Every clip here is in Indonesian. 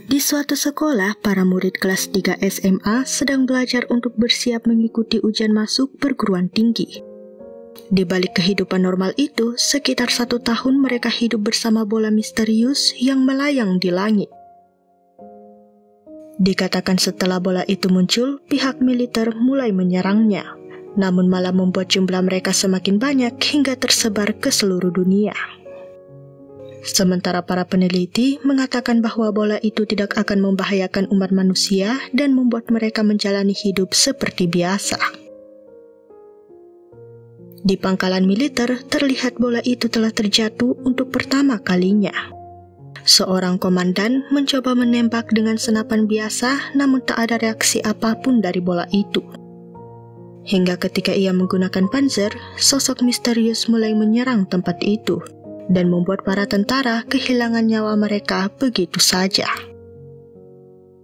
Di suatu sekolah, para murid kelas 3 SMA sedang belajar untuk bersiap mengikuti ujian masuk perguruan tinggi. Di balik kehidupan normal itu, sekitar 1 tahun mereka hidup bersama bola misterius yang melayang di langit. Dikatakan setelah bola itu muncul, pihak militer mulai menyerangnya, namun malah membuat jumlah mereka semakin banyak hingga tersebar ke seluruh dunia. Sementara para peneliti mengatakan bahwa bola itu tidak akan membahayakan umat manusia dan membuat mereka menjalani hidup seperti biasa. Di pangkalan militer, terlihat bola itu telah terjatuh untuk pertama kalinya. Seorang komandan mencoba menembak dengan senapan biasa, namun tak ada reaksi apapun dari bola itu. Hingga ketika ia menggunakan panzer, sosok misterius mulai menyerang tempat itu dan membuat para tentara kehilangan nyawa mereka begitu saja.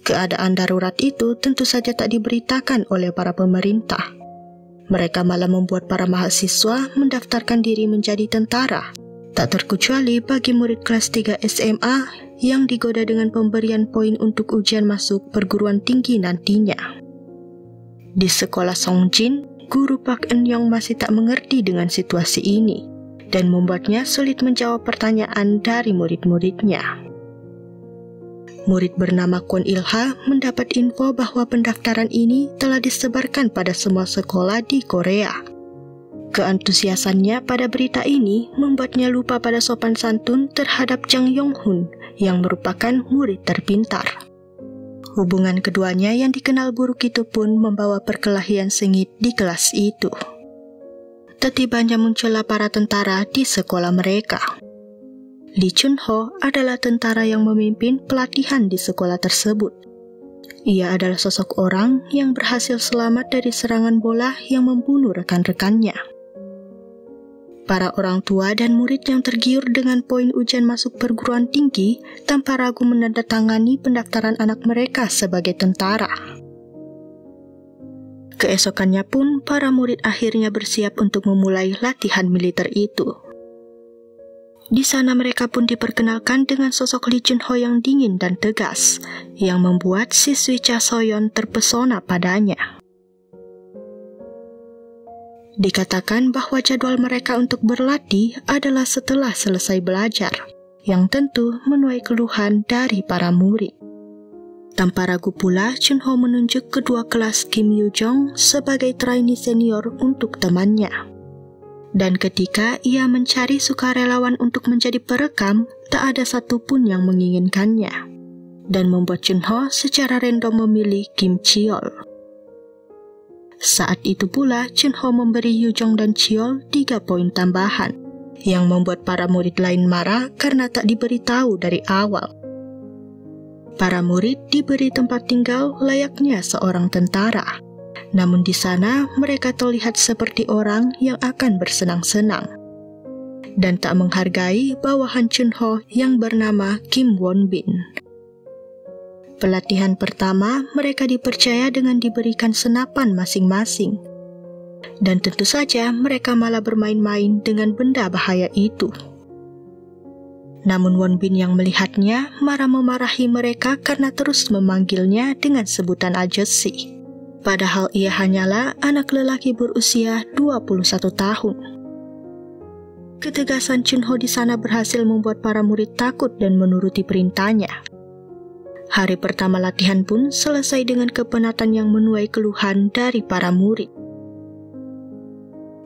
Keadaan darurat itu tentu saja tak diberitakan oleh para pemerintah. Mereka malah membuat para mahasiswa mendaftarkan diri menjadi tentara, tak terkecuali bagi murid kelas 3 SMA yang digoda dengan pemberian poin untuk ujian masuk perguruan tinggi nantinya. Di sekolah Songjin, guru Park Eun-young masih tak mengerti dengan situasi ini dan membuatnya sulit menjawab pertanyaan dari murid-muridnya. Murid bernama Kwon Il-ha mendapat info bahwa pendaftaran ini telah disebarkan pada semua sekolah di Korea. Keantusiasannya pada berita ini membuatnya lupa pada sopan santun terhadap Jang Yong-hun yang merupakan murid terpintar. Hubungan keduanya yang dikenal buruk itu pun membawa perkelahian sengit di kelas itu. Setibanya muncullah para tentara di sekolah mereka. Lee Chun-ho adalah tentara yang memimpin pelatihan di sekolah tersebut. Ia adalah sosok orang yang berhasil selamat dari serangan bola yang membunuh rekan-rekannya. Para orang tua dan murid yang tergiur dengan poin ujian masuk perguruan tinggi tanpa ragu menandatangani pendaftaran anak mereka sebagai tentara. Keesokannya pun, para murid akhirnya bersiap untuk memulai latihan militer itu. Di sana mereka pun diperkenalkan dengan sosok Lee Chun-ho yang dingin dan tegas, yang membuat siswi Cha So-yeon terpesona padanya. Dikatakan bahwa jadwal mereka untuk berlatih adalah setelah selesai belajar, yang tentu menuai keluhan dari para murid. Tanpa ragu pula, Chun-ho menunjuk kedua kelas Kim Yoo-jong sebagai trainee senior untuk temannya. Dan ketika ia mencari sukarelawan untuk menjadi perekam, tak ada satupun yang menginginkannya. Dan membuat Chun-ho secara random memilih Kim Cheol. Saat itu pula, Chun-ho memberi Yoo-jong dan Cheol 3 poin tambahan, yang membuat para murid lain marah karena tak diberitahu dari awal. Para murid diberi tempat tinggal layaknya seorang tentara. Namun di sana mereka terlihat seperti orang yang akan bersenang-senang dan tak menghargai bawahan Chun-ho yang bernama Kim Won-bin. Pelatihan pertama mereka dipercaya dengan diberikan senapan masing-masing. Dan tentu saja mereka malah bermain-main dengan benda bahaya itu. Namun Won-bin yang melihatnya marah memarahi mereka karena terus memanggilnya dengan sebutan ajeosi. Padahal ia hanyalah anak lelaki berusia 21 tahun. Ketegasan Chun-ho di sana berhasil membuat para murid takut dan menuruti perintahnya. Hari pertama latihan pun selesai dengan kepenatan yang menuai keluhan dari para murid.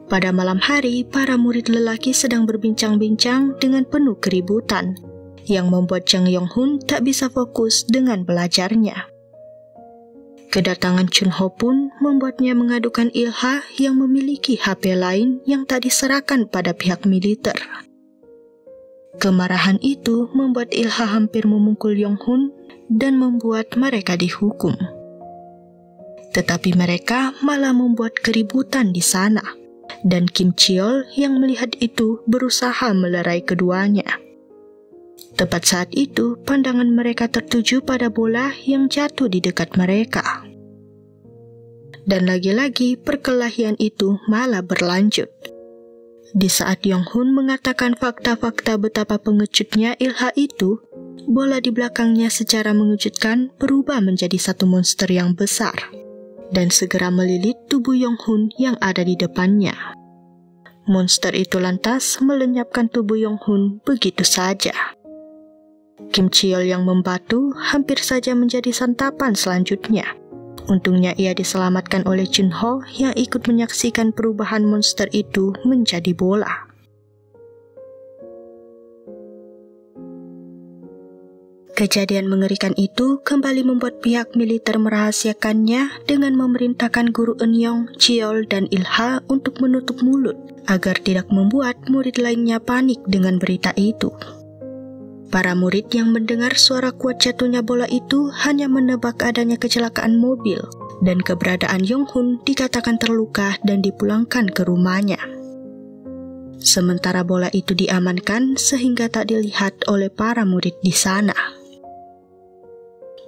Pada malam hari, para murid lelaki sedang berbincang-bincang dengan penuh keributan, yang membuat Jang Yong-hun tak bisa fokus dengan belajarnya. Kedatangan Chun-ho pun membuatnya mengadukan Il-ha yang memiliki HP lain yang tak diserahkan pada pihak militer. Kemarahan itu membuat Il-ha hampir memukul Yong-hun dan membuat mereka dihukum. Tetapi mereka malah membuat keributan di sana. Dan Kim Cheol yang melihat itu berusaha melerai keduanya. Tepat saat itu, pandangan mereka tertuju pada bola yang jatuh di dekat mereka. Dan lagi-lagi perkelahian itu malah berlanjut. Di saat Yong-hun mengatakan fakta-fakta betapa pengecutnya Il-ha itu, bola di belakangnya secara mengejutkan berubah menjadi satu monster yang besar dan segera melilit tubuh Yong-hun yang ada di depannya. Monster itu lantas melenyapkan tubuh Yong-hun begitu saja. Kim Cheol yang membatu hampir saja menjadi santapan selanjutnya. Untungnya ia diselamatkan oleh Chun-ho yang ikut menyaksikan perubahan monster itu menjadi bola. Kejadian mengerikan itu kembali membuat pihak militer merahasiakannya dengan memerintahkan guru Eun-young, Cheol, dan Il-ha untuk menutup mulut agar tidak membuat murid lainnya panik dengan berita itu. Para murid yang mendengar suara kuat jatuhnya bola itu hanya menebak adanya kecelakaan mobil dan keberadaan Yong-hun dikatakan terluka dan dipulangkan ke rumahnya. Sementara bola itu diamankan sehingga tak dilihat oleh para murid di sana.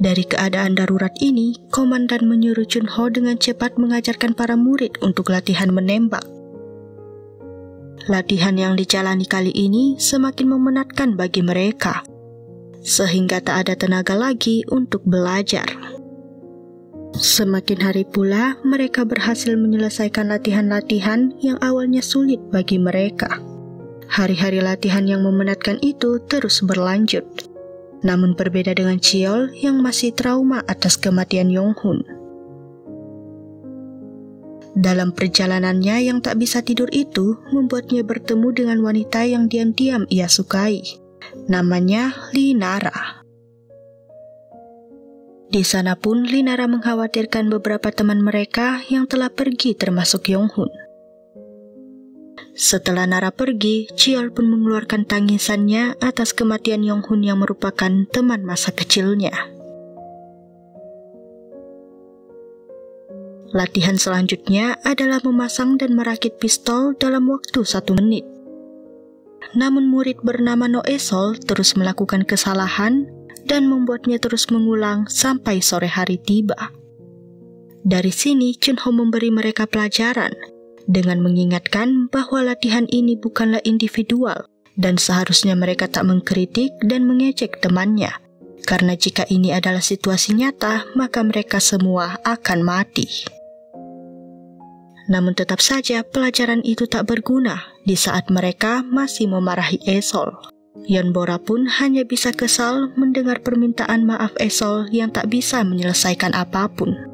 Dari keadaan darurat ini, komandan menyuruh Chun-ho dengan cepat mengajarkan para murid untuk latihan menembak. Latihan yang dijalani kali ini semakin memenatkan bagi mereka, sehingga tak ada tenaga lagi untuk belajar. Semakin hari pula, mereka berhasil menyelesaikan latihan-latihan yang awalnya sulit bagi mereka. Hari-hari latihan yang memenatkan itu terus berlanjut. Namun berbeda dengan Cheol yang masih trauma atas kematian Yong-hun. Dalam perjalanannya yang tak bisa tidur itu membuatnya bertemu dengan wanita yang diam-diam ia sukai. Namanya Linara. Di sana pun Linara mengkhawatirkan beberapa teman mereka yang telah pergi termasuk Yong-hun. Setelah Nara pergi, Cheol pun mengeluarkan tangisannya atas kematian Yong-hun yang merupakan teman masa kecilnya. Latihan selanjutnya adalah memasang dan merakit pistol dalam waktu 1 menit. Namun murid bernama No Esol terus melakukan kesalahan dan membuatnya terus mengulang sampai sore hari tiba. Dari sini Chun-ho memberi mereka pelajaran dengan mengingatkan bahwa latihan ini bukanlah individual dan seharusnya mereka tak mengkritik dan mengejek temannya, karena jika ini adalah situasi nyata, maka mereka semua akan mati. Namun tetap saja pelajaran itu tak berguna di saat mereka masih memarahi Esol. Yeonbora pun hanya bisa kesal mendengar permintaan maaf Esol yang tak bisa menyelesaikan apapun.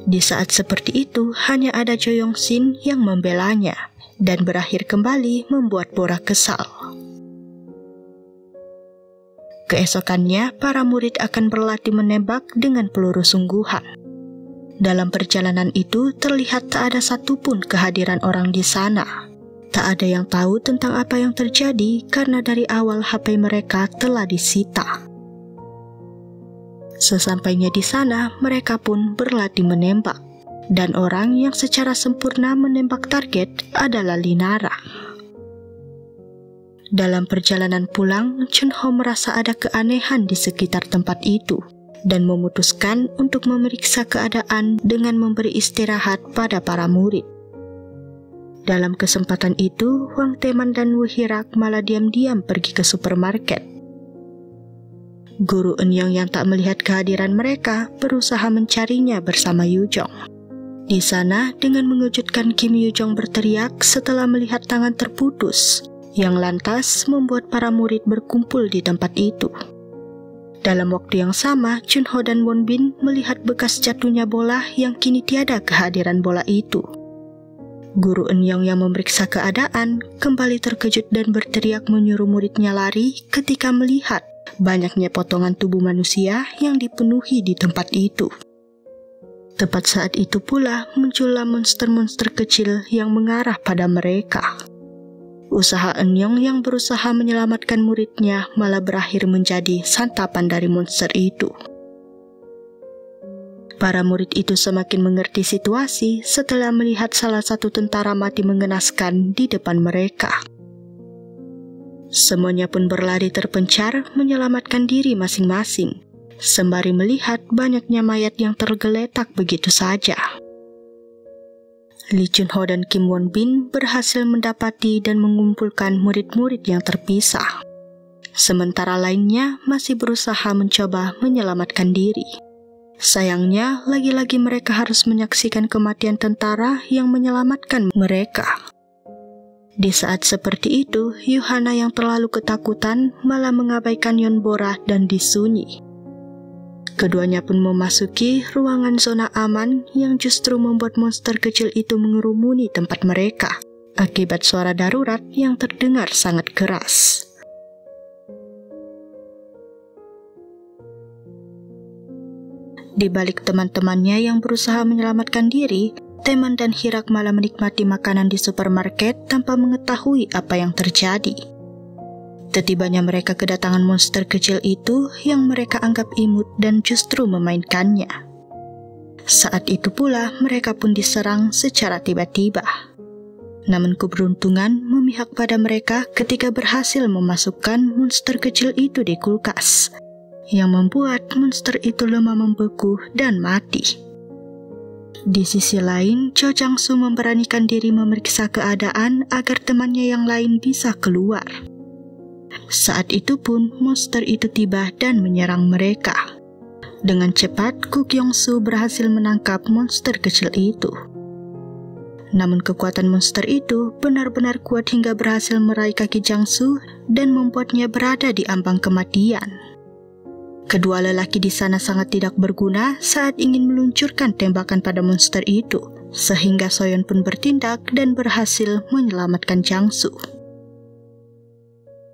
Di saat seperti itu, hanya ada Jo Yong-sin yang membelanya, dan berakhir kembali membuat Bora kesal. Keesokannya, para murid akan berlatih menembak dengan peluru sungguhan. Dalam perjalanan itu, terlihat tak ada satupun kehadiran orang di sana. Tak ada yang tahu tentang apa yang terjadi karena dari awal HP mereka telah disita. Sesampainya di sana, mereka pun berlatih menembak, dan orang yang secara sempurna menembak target adalah Linara. Dalam perjalanan pulang, Chun-ho merasa ada keanehan di sekitar tempat itu, dan memutuskan untuk memeriksa keadaan dengan memberi istirahat pada para murid. Dalam kesempatan itu, Hwang Tae-man dan Woo Hee-rak malah diam-diam pergi ke supermarket. Guru Eun-young yang tak melihat kehadiran mereka berusaha mencarinya bersama Yu-jong. Di sana, dengan mengejutkan Kim Yu-jong berteriak setelah melihat tangan terputus, yang lantas membuat para murid berkumpul di tempat itu. Dalam waktu yang sama, Chun-ho dan Won-bin melihat bekas jatuhnya bola yang kini tiada kehadiran bola itu. Guru Eun-young yang memeriksa keadaan kembali terkejut dan berteriak menyuruh muridnya lari ketika melihat banyaknya potongan tubuh manusia yang dipenuhi di tempat itu. Tepat saat itu pula muncullah monster-monster kecil yang mengarah pada mereka. Usaha Eun-young yang berusaha menyelamatkan muridnya malah berakhir menjadi santapan dari monster itu. Para murid itu semakin mengerti situasi setelah melihat salah satu tentara mati mengenaskan di depan mereka. Semuanya pun berlari terpencar menyelamatkan diri masing-masing, sembari melihat banyaknya mayat yang tergeletak begitu saja. Lee Chun-ho dan Kim Won-bin berhasil mendapati dan mengumpulkan murid-murid yang terpisah. sementara lainnya masih berusaha mencoba menyelamatkan diri. Sayangnya, lagi-lagi mereka harus menyaksikan kematian tentara yang menyelamatkan mereka. Di saat seperti itu, Yuhana yang terlalu ketakutan malah mengabaikan Yonbora dan disunyi. Keduanya pun memasuki ruangan zona aman yang justru membuat monster kecil itu mengerumuni tempat mereka akibat suara darurat yang terdengar sangat keras. Di balik teman-temannya yang berusaha menyelamatkan diri, Teman dan Hirak malah menikmati makanan di supermarket tanpa mengetahui apa yang terjadi. Setibanya mereka kedatangan monster kecil itu yang mereka anggap imut dan justru memainkannya. Saat itu pula mereka pun diserang secara tiba-tiba. Namun keberuntungan memihak pada mereka ketika berhasil memasukkan monster kecil itu di kulkas, yang membuat monster itu lemah membeku dan mati. Di sisi lain, Cho Jang-soo memberanikan diri memeriksa keadaan agar temannya yang lain bisa keluar. Saat itu pun monster itu tiba dan menyerang mereka. Dengan cepat, Kuk Yong-soo berhasil menangkap monster kecil itu. Namun kekuatan monster itu benar-benar kuat hingga berhasil meraih kaki Jang-soo dan membuatnya berada di ambang kematian. Kedua lelaki di sana sangat tidak berguna saat ingin meluncurkan tembakan pada monster itu, sehingga Soyeon pun bertindak dan berhasil menyelamatkan Jang-soo.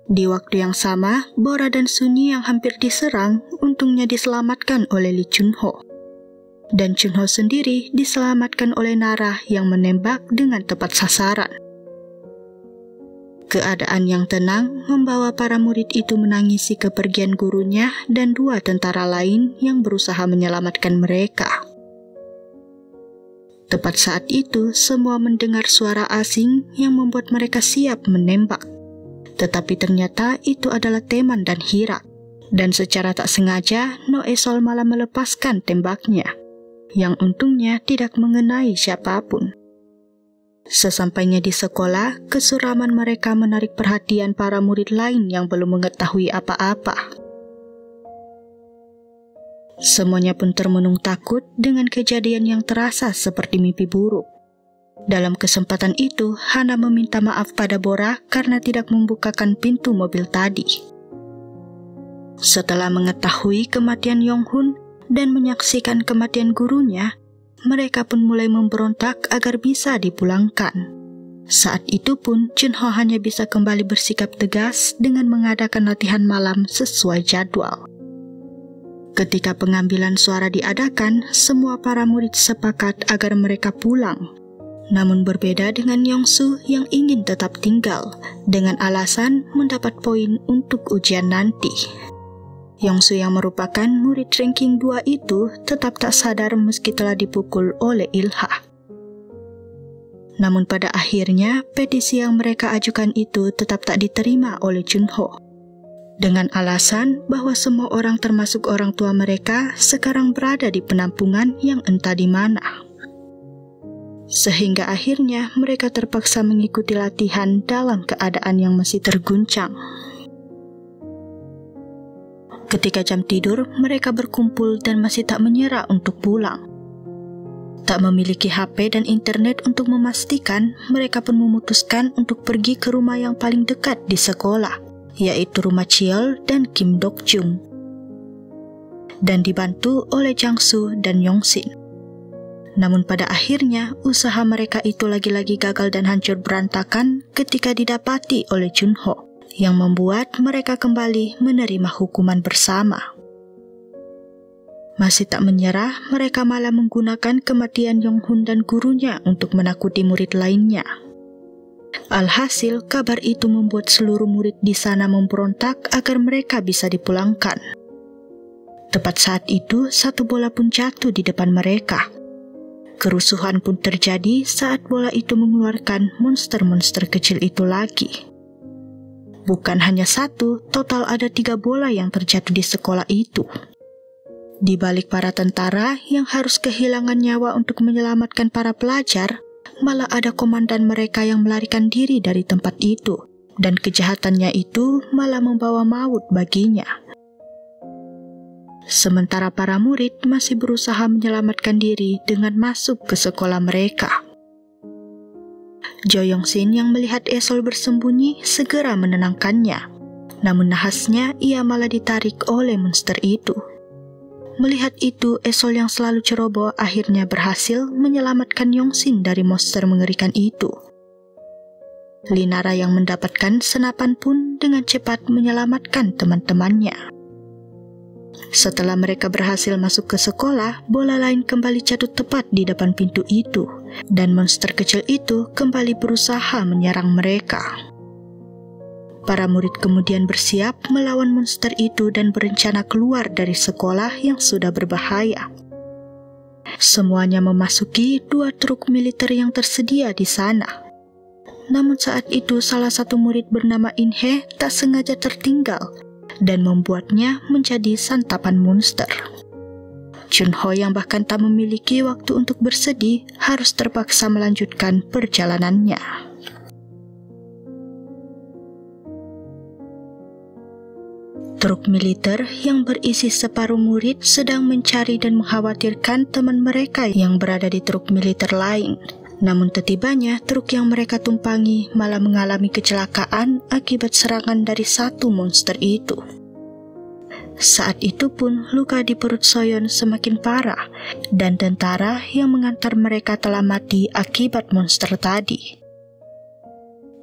Di waktu yang sama, Bora dan Sunyi yang hampir diserang untungnya diselamatkan oleh Lee Chun-ho. Dan Chun-ho sendiri diselamatkan oleh Nara yang menembak dengan tepat sasaran. Keadaan yang tenang membawa para murid itu menangisi kepergian gurunya dan dua tentara lain yang berusaha menyelamatkan mereka. Tepat saat itu, semua mendengar suara asing yang membuat mereka siap menembak. Tetapi ternyata itu adalah Teman dan Hirak. Dan secara tak sengaja, No Esol malah melepaskan tembaknya, yang untungnya tidak mengenai siapapun. Sesampainya di sekolah, kesuraman mereka menarik perhatian para murid lain yang belum mengetahui apa-apa. Semuanya pun termenung takut dengan kejadian yang terasa seperti mimpi buruk. Dalam kesempatan itu, Hana meminta maaf pada Bora karena tidak membukakan pintu mobil tadi. Setelah mengetahui kematian Yonghun dan menyaksikan kematian gurunya, mereka pun mulai memberontak agar bisa dipulangkan. Saat itu pun, Chun-ho hanya bisa kembali bersikap tegas dengan mengadakan latihan malam sesuai jadwal. Ketika pengambilan suara diadakan, semua para murid sepakat agar mereka pulang. Namun berbeda dengan Yong-soo yang ingin tetap tinggal, dengan alasan mendapat poin untuk ujian nanti. Yong-soo yang merupakan murid ranking 2 itu tetap tak sadar meski telah dipukul oleh Ilha. Namun pada akhirnya, petisi yang mereka ajukan itu tetap tak diterima oleh Chun-ho. Dengan alasan bahwa semua orang termasuk orang tua mereka sekarang berada di penampungan yang entah di mana. Sehingga akhirnya mereka terpaksa mengikuti latihan dalam keadaan yang masih terguncang. Ketika jam tidur, mereka berkumpul dan masih tak menyerah untuk pulang. Tak memiliki HP dan internet untuk memastikan, mereka pun memutuskan untuk pergi ke rumah yang paling dekat di sekolah, yaitu rumah Cheol dan Kim Dok-jung, dan dibantu oleh Jang-soo dan Yong-sin. Namun pada akhirnya, usaha mereka itu lagi-lagi gagal dan hancur berantakan ketika didapati oleh Chun-ho, yang membuat mereka kembali menerima hukuman bersama. Masih tak menyerah, mereka malah menggunakan kematian Yonghun dan gurunya untuk menakuti murid lainnya. Alhasil, kabar itu membuat seluruh murid di sana memberontak agar mereka bisa dipulangkan. Tepat saat itu, satu bola pun jatuh di depan mereka. Kerusuhan pun terjadi saat bola itu mengeluarkan monster-monster kecil itu lagi. Bukan hanya satu, total ada 3 bola yang terjatuh di sekolah itu. Di balik para tentara yang harus kehilangan nyawa untuk menyelamatkan para pelajar, malah ada komandan mereka yang melarikan diri dari tempat itu dan kejahatannya itu malah membawa maut baginya. Sementara para murid masih berusaha menyelamatkan diri dengan masuk ke sekolah mereka. Jo Yong-sin yang melihat Esol bersembunyi segera menenangkannya. Namun nahasnya ia malah ditarik oleh monster itu. Melihat itu, Esol yang selalu ceroboh akhirnya berhasil menyelamatkan Yong-sin dari monster mengerikan itu. Linara yang mendapatkan senapan pun dengan cepat menyelamatkan teman-temannya. Setelah mereka berhasil masuk ke sekolah, bola lain kembali jatuh tepat di depan pintu itu, dan monster kecil itu kembali berusaha menyerang mereka. Para murid kemudian bersiap melawan monster itu dan berencana keluar dari sekolah yang sudah berbahaya. Semuanya memasuki 2 truk militer yang tersedia di sana. Namun saat itu salah satu murid bernama In-hye tak sengaja tertinggal dan membuatnya menjadi santapan monster. Chun-ho yang bahkan tak memiliki waktu untuk bersedih harus terpaksa melanjutkan perjalanannya. Truk militer yang berisi separuh murid sedang mencari dan mengkhawatirkan teman mereka yang berada di truk militer lain. Namun setibanya truk yang mereka tumpangi malah mengalami kecelakaan akibat serangan dari satu monster itu. Saat itu pun luka di perut Soyeon semakin parah dan tentara yang mengantar mereka telah mati akibat monster tadi.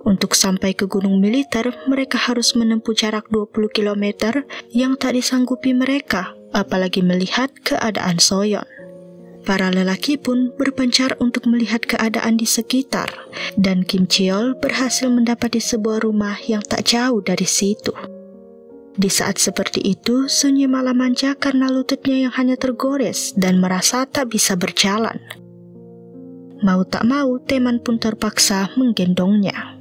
Untuk sampai ke gunung militer, mereka harus menempuh jarak 20 km yang tak disanggupi mereka, apalagi melihat keadaan Soyeon. Para lelaki pun berpencar untuk melihat keadaan di sekitar, dan Kim Cheol berhasil mendapati sebuah rumah yang tak jauh dari situ. Di saat seperti itu, Sunyi malah manja karena lututnya yang hanya tergores dan merasa tak bisa berjalan. Mau tak mau, Taeman pun terpaksa menggendongnya.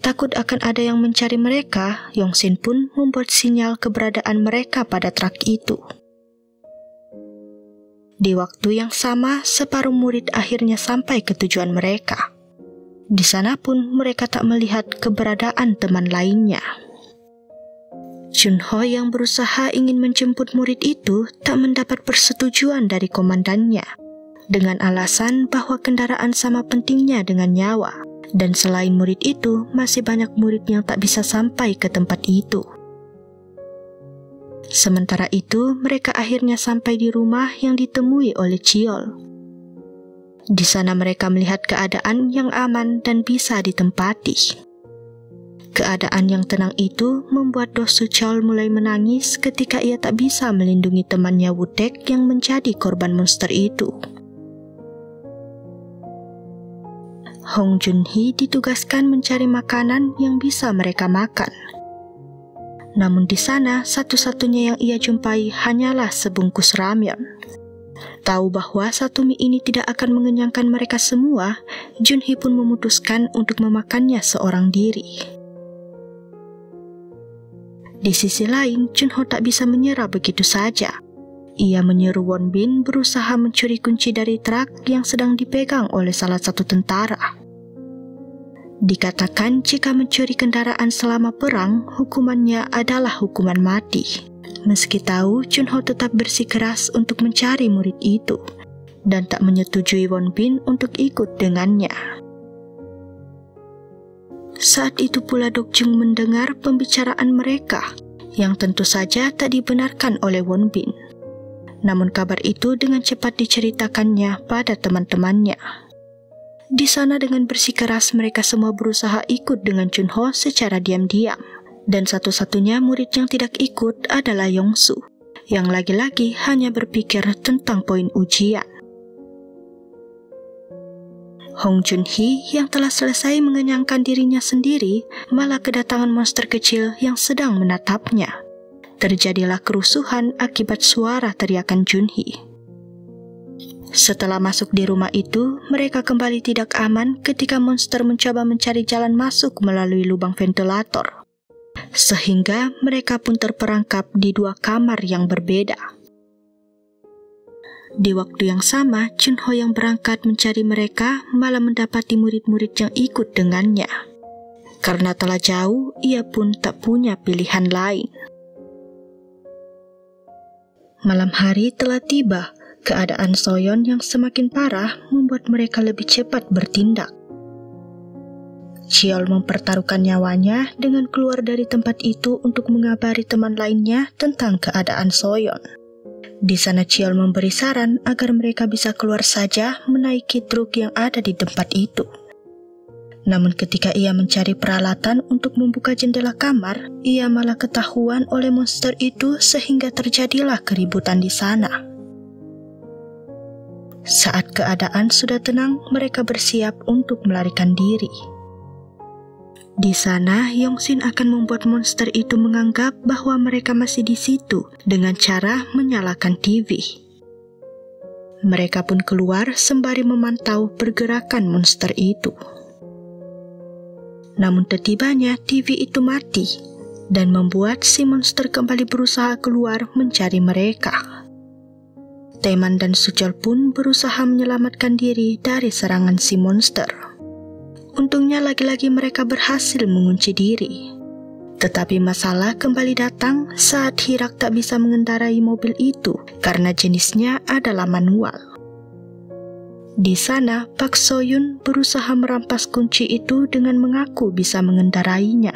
Takut akan ada yang mencari mereka, Yong-sin pun membuat sinyal keberadaan mereka pada truk itu. Di waktu yang sama, separuh murid akhirnya sampai ke tujuan mereka. Di sana pun mereka tak melihat keberadaan teman lainnya. Chun-ho yang berusaha ingin menjemput murid itu tak mendapat persetujuan dari komandannya, dengan alasan bahwa kendaraan sama pentingnya dengan nyawa, dan selain murid itu, masih banyak murid yang tak bisa sampai ke tempat itu. Sementara itu, mereka akhirnya sampai di rumah yang ditemui oleh Cheol. Di sana mereka melihat keadaan yang aman dan bisa ditempati. Keadaan yang tenang itu membuat Do Su-cheol mulai menangis ketika ia tak bisa melindungi temannya Woo-taek yang menjadi korban monster itu. Hong Joon-hee ditugaskan mencari makanan yang bisa mereka makan. Namun di sana, satu-satunya yang ia jumpai hanyalah sebungkus ramyeon. Tahu bahwa satu mie ini tidak akan mengenyangkan mereka semua, Joon-hee pun memutuskan untuk memakannya seorang diri. Di sisi lain, Chun-ho tak bisa menyerah begitu saja. Ia menyuruh Won Bin berusaha mencuri kunci dari truk yang sedang dipegang oleh salah satu tentara. Dikatakan jika mencuri kendaraan selama perang, hukumannya adalah hukuman mati. Meski tahu, Chun-ho tetap bersikeras untuk mencari murid itu, dan tak menyetujui Won Bin untuk ikut dengannya. Saat itu pula Dok Jung mendengar pembicaraan mereka, yang tentu saja tak dibenarkan oleh Won Bin. Namun kabar itu dengan cepat diceritakannya pada teman-temannya. Di sana dengan bersikeras mereka semua berusaha ikut dengan Chun-ho secara diam-diam. Dan satu-satunya murid yang tidak ikut adalah Yong-su, yang lagi-lagi hanya berpikir tentang poin ujian. Hong Joon-hee yang telah selesai mengenyangkan dirinya sendiri malah kedatangan monster kecil yang sedang menatapnya. Terjadilah kerusuhan akibat suara teriakan Joon-hee. Setelah masuk di rumah itu, mereka kembali tidak aman ketika monster mencoba mencari jalan masuk melalui lubang ventilator. Sehingga mereka pun terperangkap di 2 kamar yang berbeda. Di waktu yang sama, Chun-ho yang berangkat mencari mereka malah mendapati murid-murid yang ikut dengannya. Karena telah jauh, ia pun tak punya pilihan lain. Malam hari telah tiba. Keadaan Soyeon yang semakin parah membuat mereka lebih cepat bertindak. Cheol mempertaruhkan nyawanya dengan keluar dari tempat itu untuk mengabari teman lainnya tentang keadaan Soyeon. Di sana Cheol memberi saran agar mereka bisa keluar saja menaiki truk yang ada di tempat itu. Namun ketika ia mencari peralatan untuk membuka jendela kamar, ia malah ketahuan oleh monster itu sehingga terjadilah keributan di sana. Saat keadaan sudah tenang, mereka bersiap untuk melarikan diri. Di sana, Yongsin akan membuat monster itu menganggap bahwa mereka masih di situ dengan cara menyalakan TV. Mereka pun keluar sembari memantau pergerakan monster itu. Namun setibanya TV itu mati dan membuat si monster kembali berusaha keluar mencari mereka. Taeman dan Suchol pun berusaha menyelamatkan diri dari serangan si monster. Untungnya lagi-lagi mereka berhasil mengunci diri. Tetapi masalah kembali datang saat Hirak tak bisa mengendarai mobil itu karena jenisnya adalah manual. Di sana, Pak Soyun berusaha merampas kunci itu dengan mengaku bisa mengendarainya.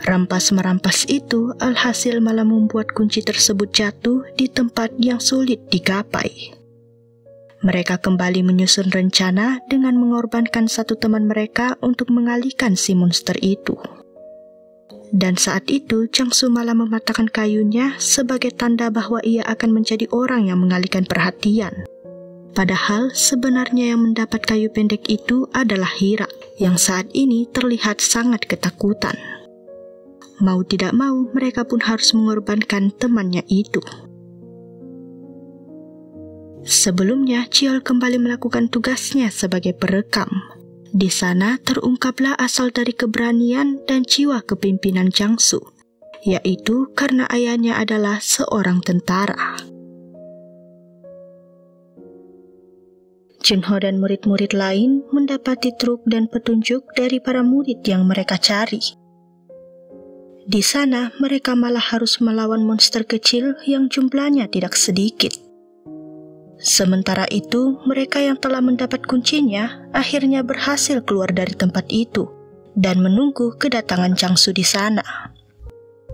Rampas-merampas itu alhasil malah membuat kunci tersebut jatuh di tempat yang sulit digapai. Mereka kembali menyusun rencana dengan mengorbankan satu teman mereka untuk mengalihkan si monster itu. Dan saat itu, Changsu malah mematahkan kayunya sebagai tanda bahwa ia akan menjadi orang yang mengalihkan perhatian. Padahal sebenarnya yang mendapat kayu pendek itu adalah Hirak, yang saat ini terlihat sangat ketakutan. Mau tidak mau, mereka pun harus mengorbankan temannya itu. Sebelumnya, Cheol kembali melakukan tugasnya sebagai perekam. Di sana terungkaplah asal dari keberanian dan jiwa kepimpinan Changsu, yaitu karena ayahnya adalah seorang tentara. Junho dan murid-murid lain mendapati truk dan petunjuk dari para murid yang mereka cari. Di sana, mereka malah harus melawan monster kecil yang jumlahnya tidak sedikit. Sementara itu, mereka yang telah mendapat kuncinya akhirnya berhasil keluar dari tempat itu dan menunggu kedatangan Changsu di sana.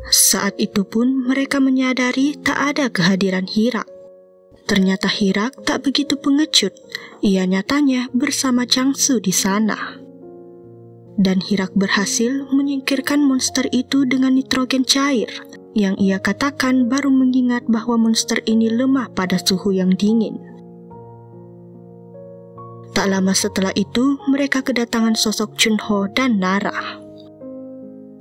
Saat itu pun mereka menyadari tak ada kehadiran Hirak. Ternyata Hirak tak begitu pengecut. Ia nyatanya bersama Changsu di sana. Dan Hirak berhasil menyingkirkan monster itu dengan nitrogen cair, yang ia katakan baru mengingat bahwa monster ini lemah pada suhu yang dingin. Tak lama setelah itu, mereka kedatangan sosok Junho dan Nara.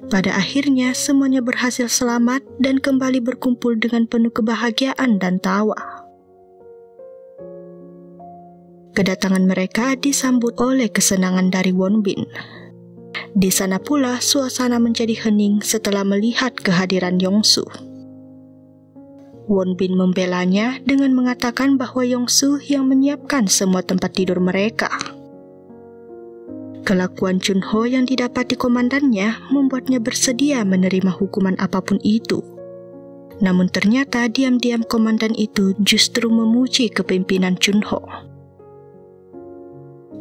Pada akhirnya, semuanya berhasil selamat dan kembali berkumpul dengan penuh kebahagiaan dan tawa. Kedatangan mereka disambut oleh kesenangan dari Wonbin. Di sana pula suasana menjadi hening setelah melihat kehadiran Yongsu. Wonbin membelanya dengan mengatakan bahwa Yongsu yang menyiapkan semua tempat tidur mereka. Kelakuan Junho yang didapati komandannya membuatnya bersedia menerima hukuman apapun itu. Namun ternyata diam-diam komandan itu justru memuji kepemimpinan Junho.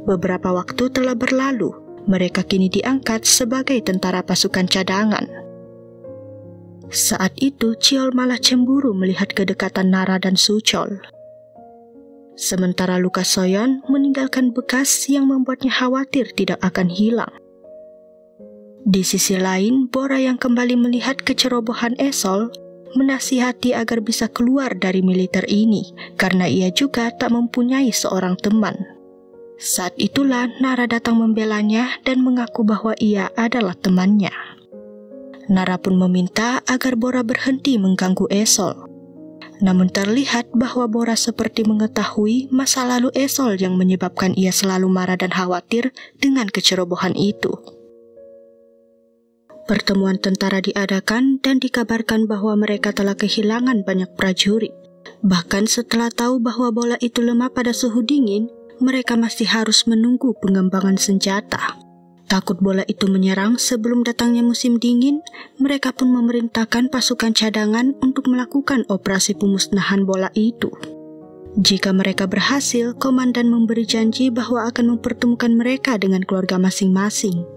Beberapa waktu telah berlalu, mereka kini diangkat sebagai tentara pasukan cadangan. Saat itu, Cheol malah cemburu melihat kedekatan Nara dan Suchol. Sementara luka Soyeon meninggalkan bekas yang membuatnya khawatir tidak akan hilang. Di sisi lain, Bora yang kembali melihat kecerobohan Esol menasihati agar bisa keluar dari militer ini karena ia juga tak mempunyai seorang teman. Saat itulah Nara datang membelanya dan mengaku bahwa ia adalah temannya. Nara pun meminta agar Bora berhenti mengganggu Esol. Namun terlihat bahwa Bora seperti mengetahui masa lalu Esol yang menyebabkan ia selalu marah dan khawatir dengan kecerobohan itu. Pertemuan tentara diadakan dan dikabarkan bahwa mereka telah kehilangan banyak prajurit. Bahkan setelah tahu bahwa bola itu lemah pada suhu dingin, mereka masih harus menunggu pengembangan senjata. Takut bola itu menyerang sebelum datangnya musim dingin, mereka pun memerintahkan pasukan cadangan untuk melakukan operasi pemusnahan bola itu. Jika mereka berhasil, komandan memberi janji bahwa akan mempertemukan mereka dengan keluarga masing-masing.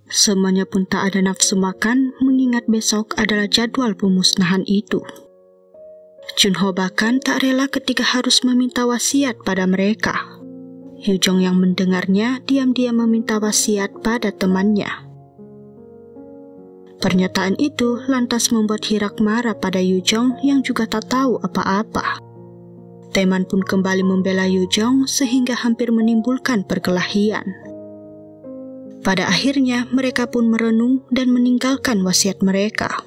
Semuanya pun tak ada nafsu makan, mengingat besok adalah jadwal pemusnahan itu. Chunho bahkan tak rela ketika harus meminta wasiat pada mereka. Yujong yang mendengarnya diam-diam meminta wasiat pada temannya. Pernyataan itu lantas membuat Hirak marah pada Yujong yang juga tak tahu apa-apa. Teman pun kembali membela Yujong sehingga hampir menimbulkan perkelahian. Pada akhirnya mereka pun merenung dan meninggalkan wasiat mereka.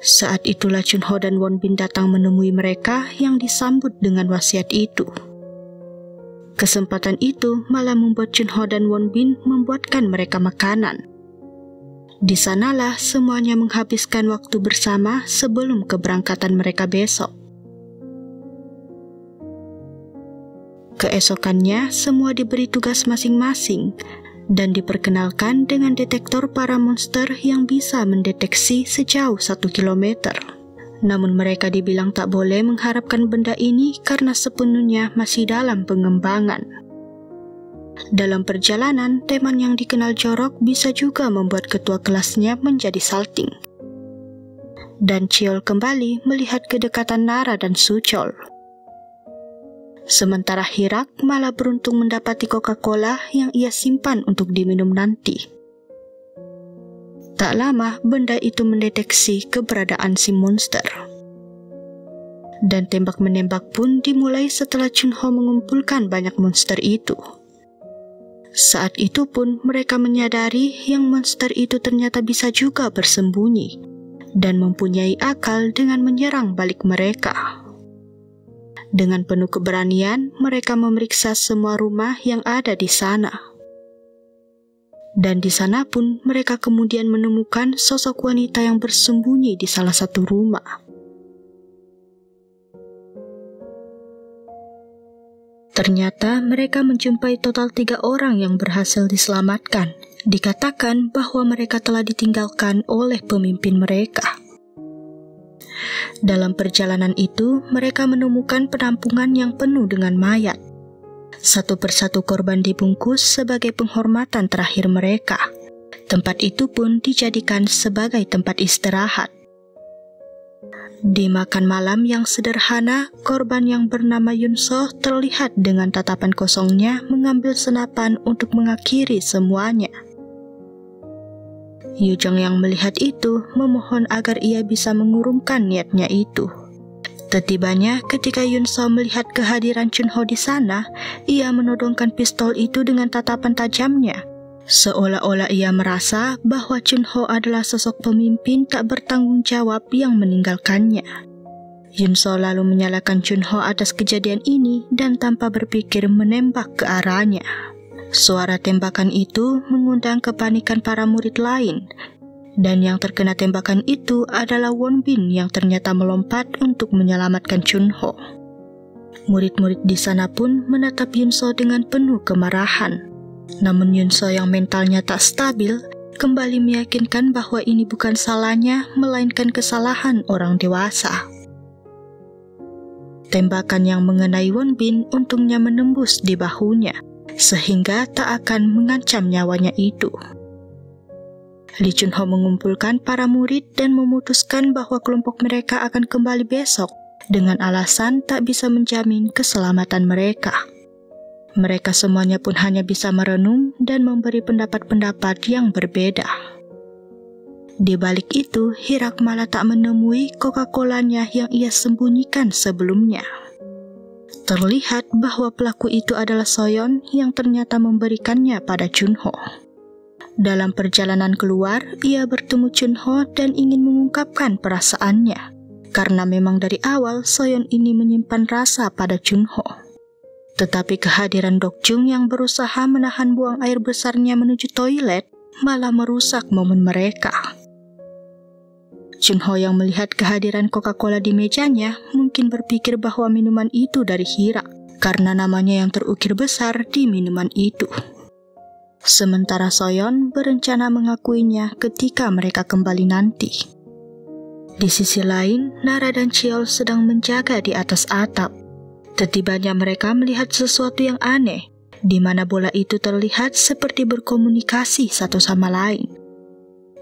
Saat itulah Chunho dan Wonbin datang menemui mereka yang disambut dengan wasiat itu. Kesempatan itu malah membuat Chunho dan Wonbin membuatkan mereka makanan. Di sanalah semuanya menghabiskan waktu bersama sebelum keberangkatan mereka besok. Keesokannya semua diberi tugas masing-masing dan diperkenalkan dengan detektor para monster yang bisa mendeteksi sejauh 1 kilometer. Namun mereka dibilang tak boleh mengharapkan benda ini karena sepenuhnya masih dalam pengembangan. Dalam perjalanan, teman yang dikenal jorok bisa juga membuat ketua kelasnya menjadi salting. Dan Chiol kembali melihat kedekatan Nara dan Suchol. Sementara Hirak malah beruntung mendapati Coca-Cola yang ia simpan untuk diminum nanti. Tak lama, benda itu mendeteksi keberadaan si monster. Dan tembak-menembak pun dimulai setelah Chunho mengumpulkan banyak monster itu. Saat itu pun mereka menyadari yang monster itu ternyata bisa juga bersembunyi dan mempunyai akal dengan menyerang balik mereka. Dengan penuh keberanian, mereka memeriksa semua rumah yang ada di sana. Dan di sana pun mereka kemudian menemukan sosok wanita yang bersembunyi di salah satu rumah. Ternyata mereka menjumpai total 3 orang yang berhasil diselamatkan. Dikatakan bahwa mereka telah ditinggalkan oleh pemimpin mereka. Dalam perjalanan itu, mereka menemukan penampungan yang penuh dengan mayat. Satu persatu korban dibungkus sebagai penghormatan terakhir mereka. Tempat itu pun dijadikan sebagai tempat istirahat. Di makan malam yang sederhana, korban yang bernama Yunso terlihat dengan tatapan kosongnya mengambil senapan untuk mengakhiri semuanya. Yujong yang melihat itu memohon agar ia bisa mengurungkan niatnya itu. Setibanya ketika Yunso melihat kehadiran Chunho di sana, ia menodongkan pistol itu dengan tatapan tajamnya. Seolah-olah ia merasa bahwa Chunho adalah sosok pemimpin tak bertanggung jawab yang meninggalkannya. Yunso lalu menyalahkan Chunho atas kejadian ini dan tanpa berpikir menembak ke arahnya. Suara tembakan itu mengundang kepanikan para murid lain. Dan yang terkena tembakan itu adalah Wonbin yang ternyata melompat untuk menyelamatkan Chunho. Murid-murid di sana pun menatap Yunso dengan penuh kemarahan. Namun Yunso yang mentalnya tak stabil kembali meyakinkan bahwa ini bukan salahnya, melainkan kesalahan orang dewasa. Tembakan yang mengenai Wonbin untungnya menembus di bahunya, sehingga tak akan mengancam nyawanya itu. Lee Chunho mengumpulkan para murid dan memutuskan bahwa kelompok mereka akan kembali besok dengan alasan tak bisa menjamin keselamatan mereka. Mereka semuanya pun hanya bisa merenung dan memberi pendapat-pendapat yang berbeda. Di balik itu, Hirak malah tak menemui Coca-Colanya yang ia sembunyikan sebelumnya. Terlihat bahwa pelaku itu adalah Soyeon yang ternyata memberikannya pada Chunho. Dalam perjalanan keluar, ia bertemu Chunho dan ingin mengungkapkan perasaannya. Karena memang dari awal Soyeon ini menyimpan rasa pada Chunho. Tetapi kehadiran Dokjung yang berusaha menahan buang air besarnya menuju toilet malah merusak momen mereka. Chunho yang melihat kehadiran Coca-Cola di mejanya mungkin berpikir bahwa minuman itu dari Hirak, karena namanya yang terukir besar di minuman itu. Sementara Soyeon berencana mengakuinya ketika mereka kembali nanti. Di sisi lain, Nara dan Cheol sedang menjaga di atas atap. Tiba-tiba mereka melihat sesuatu yang aneh, di mana bola itu terlihat seperti berkomunikasi satu sama lain.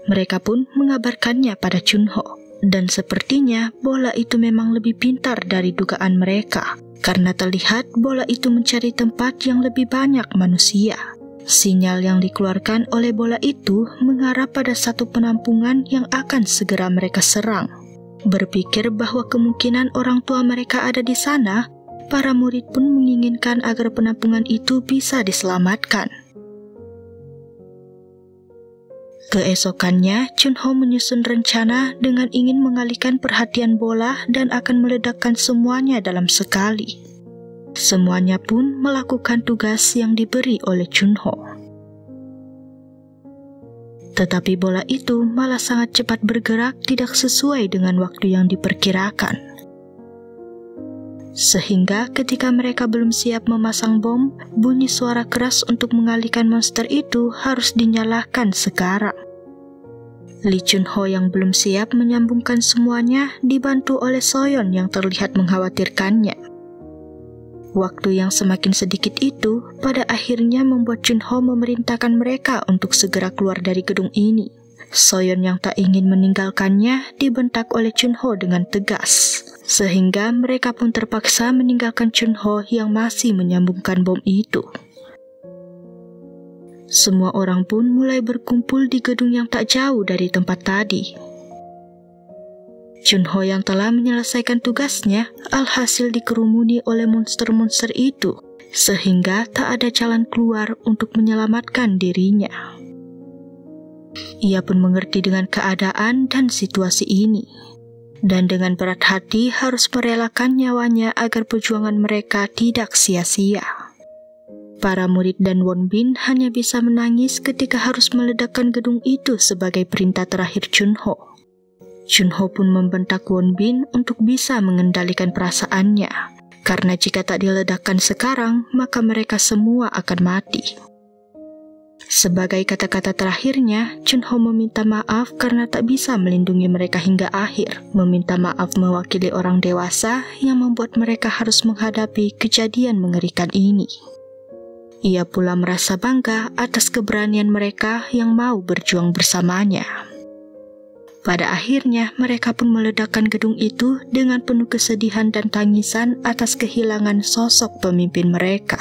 Mereka pun mengabarkannya pada Chunho, dan sepertinya bola itu memang lebih pintar dari dugaan mereka, karena terlihat bola itu mencari tempat yang lebih banyak manusia. Sinyal yang dikeluarkan oleh bola itu mengarah pada satu penampungan yang akan segera mereka serang. Berpikir bahwa kemungkinan orang tua mereka ada di sana, para murid pun menginginkan agar penampungan itu bisa diselamatkan. Keesokannya, Chunho menyusun rencana dengan ingin mengalihkan perhatian bola dan akan meledakkan semuanya dalam sekali. Semuanya pun melakukan tugas yang diberi oleh Chunho. Tetapi bola itu malah sangat cepat bergerak tidak sesuai dengan waktu yang diperkirakan. Sehingga ketika mereka belum siap memasang bom, bunyi suara keras untuk mengalihkan monster itu harus dinyalakan sekarang. Lee Chunho yang belum siap menyambungkan semuanya dibantu oleh Soyeon yang terlihat mengkhawatirkannya. Waktu yang semakin sedikit itu pada akhirnya membuat Chunho memerintahkan mereka untuk segera keluar dari gedung ini. Soyeon yang tak ingin meninggalkannya dibentak oleh Chunho dengan tegas, sehingga mereka pun terpaksa meninggalkan Chunho yang masih menyambungkan bom itu. Semua orang pun mulai berkumpul di gedung yang tak jauh dari tempat tadi. Chunho yang telah menyelesaikan tugasnya alhasil dikerumuni oleh monster-monster itu, sehingga tak ada jalan keluar untuk menyelamatkan dirinya. Ia pun mengerti dengan keadaan dan situasi ini, dan dengan berat hati harus merelakan nyawanya agar perjuangan mereka tidak sia-sia. Para murid dan Wonbin hanya bisa menangis ketika harus meledakkan gedung itu sebagai perintah terakhir Chunho. Chunho pun membentak Wonbin untuk bisa mengendalikan perasaannya, karena jika tak diledakkan sekarang, maka mereka semua akan mati. Sebagai kata-kata terakhirnya, Chunho meminta maaf karena tak bisa melindungi mereka hingga akhir, meminta maaf mewakili orang dewasa yang membuat mereka harus menghadapi kejadian mengerikan ini. Ia pula merasa bangga atas keberanian mereka yang mau berjuang bersamanya. Pada akhirnya, mereka pun meledakkan gedung itu dengan penuh kesedihan dan tangisan atas kehilangan sosok pemimpin mereka.